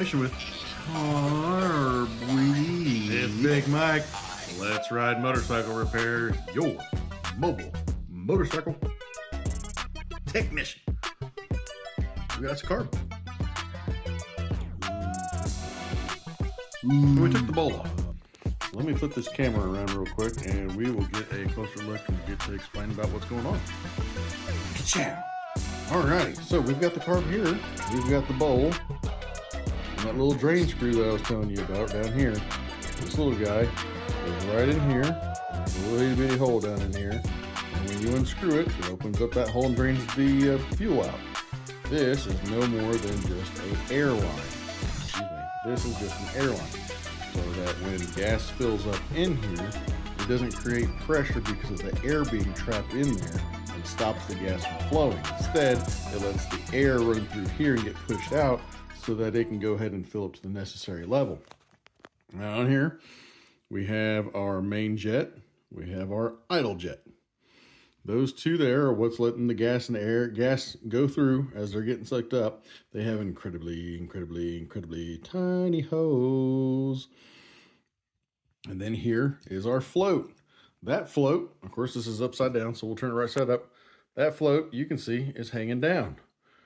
With Carb. It's Big Mike. Let's Ride Motorcycle Repair, your mobile motorcycle technician. That's Carb. We took the bowl off. Let me flip this camera around real quick and we will get a closer look and get to explain about what's going on. Ka-chow. Alrighty, so we've got the carb here, we've got the bowl, and that little drain screw that I was telling you about down here. This little guy is right in here, there's a little bitty hole down in here, and when you unscrew it, it opens up that hole and drains the fuel out. This is no more than just an air line. Excuse me, this is just an air line, so that when gas fills up in here, it doesn't create pressure because of the air being trapped in there and stops the gas from flowing. Instead, it lets the air run through here and get pushed out so that it can go ahead and fill up to the necessary level. Now on here, we have our main jet, we have our idle jet. Those two there are what's letting the gas and the gas go through as they're getting sucked up. They have incredibly tiny hose. And then here is our float. That float, of course, this is upside down, so we'll turn it right side up. That float, you can see, is hanging down.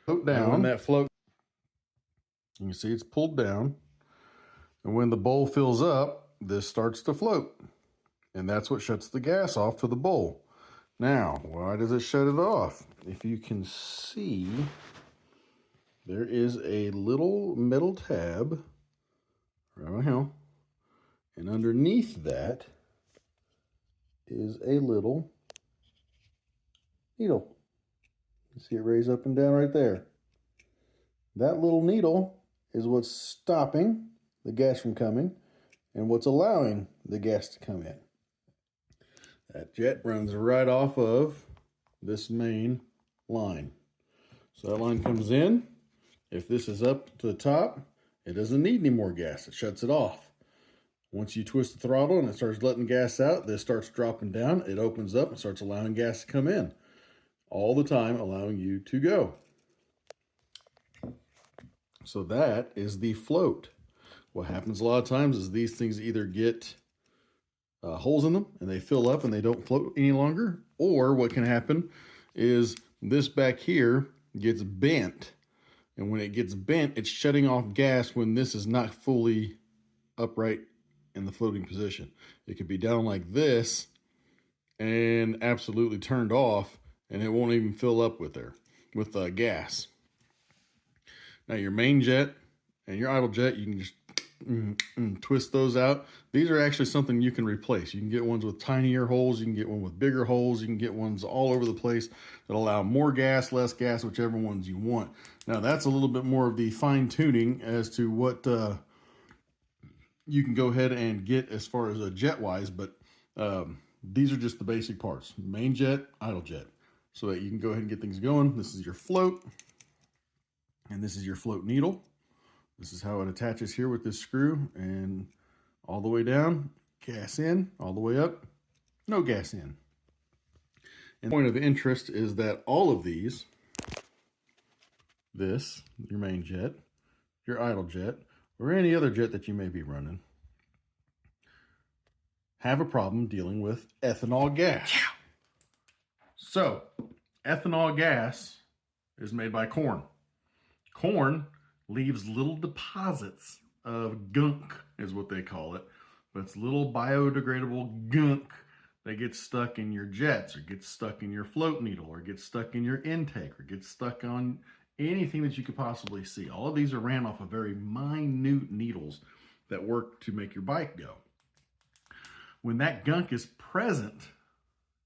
Float down. And when that float, you can see it's pulled down. And when the bowl fills up, this starts to float. And that's what shuts the gas off to the bowl. Now, why does it shut it off? If you can see, there is a little metal tab right here. And underneath that is a little needle. You see it raise up and down right there. That little needle is what's stopping the gas from coming and what's allowing the gas to come in. That jet runs right off of this main line. So that line comes in. If this is up to the top, it doesn't need any more gas. It shuts it off. Once you twist the throttle and it starts letting gas out, this starts dropping down, it opens up and starts allowing gas to come in. All the time allowing you to go. So that is the float. What happens a lot of times is these things either get holes in them and they fill up and they don't float any longer, or what can happen is this back here gets bent. And when it gets bent, it's shutting off gas when this is not fully upright in the floating position. It could be down like this and absolutely turned off, and it won't even fill up with gas. Now your main jet and your idle jet, you can just twist those out. These are actually something you can replace. You can get ones with tinier holes, you can get one with bigger holes, you can get ones all over the place that allow more gas, less gas, whichever ones you want. Now that's a little bit more of the fine tuning as to what you can go ahead and get as far as a jet wise, but these are just the basic parts. Main jet, idle jet, so that you can go ahead and get things going. This is your float, and this is your float needle. This is how it attaches here with this screw, and all the way down, gas in, all the way up, no gas in. And the point of interest is that all of these, this, your main jet, your idle jet, or any other jet that you may be running, have a problem dealing with ethanol gas. So, ethanol gas is made by corn. Corn leaves little deposits of gunk, is what they call it. But it's little biodegradable gunk that gets stuck in your jets, or gets stuck in your float needle, or gets stuck in your intake, or gets stuck on anything that you could possibly see. All of these are ran off of very minute needles that work to make your bike go. When that gunk is present,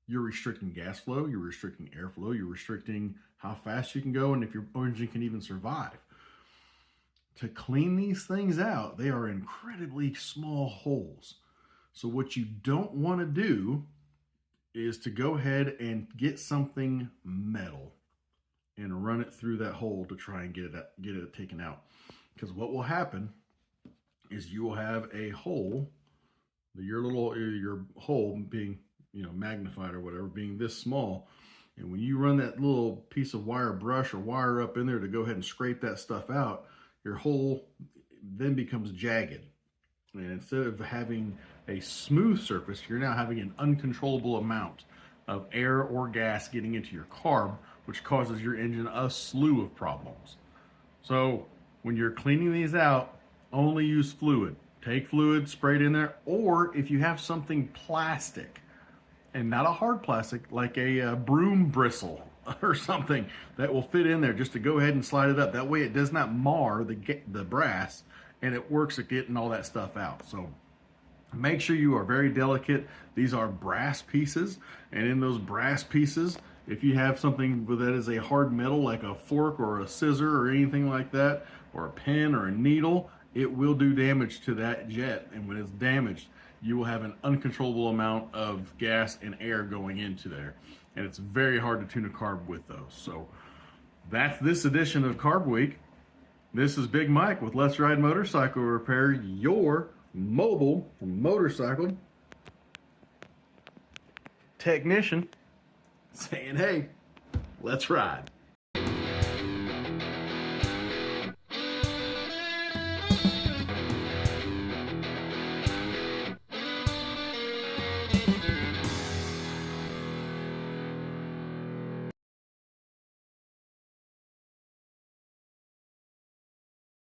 you're restricting gas flow, you're restricting airflow, you're restricting how fast you can go, and if your engine can even survive. To clean these things out, they are incredibly small holes. So what you don't want to do is to go ahead and get something metal and run it through that hole to try and get it taken out. Because what will happen is you will have a hole, your hole being magnified or whatever, being this small, and when you run that little piece of wire brush or wire up in there to go ahead and scrape that stuff out, your hole then becomes jagged. And instead of having a smooth surface, you're now having an uncontrollable amount of air or gas getting into your carb, which causes your engine a slew of problems. So when you're cleaning these out, only use fluid. Take fluid, spray it in there, or if you have something plastic, and not a hard plastic, like a broom bristle or something that will fit in there, just to go ahead and slide it up. That way it does not mar the brass, and it works at getting all that stuff out. So make sure you are very delicate. These are brass pieces, and in those brass pieces, if you have something that is a hard metal like a fork or a scissor or anything like that, or a pen or a needle, it will do damage to that jet. And when it's damaged, you will have an uncontrollable amount of gas and air going into there. And it's very hard to tune a carb with those. So that's this edition of Carb Week. This is Big Mike with Let's Ride Motorcycle Repair, your mobile motorcycle technician, saying, hey, let's ride.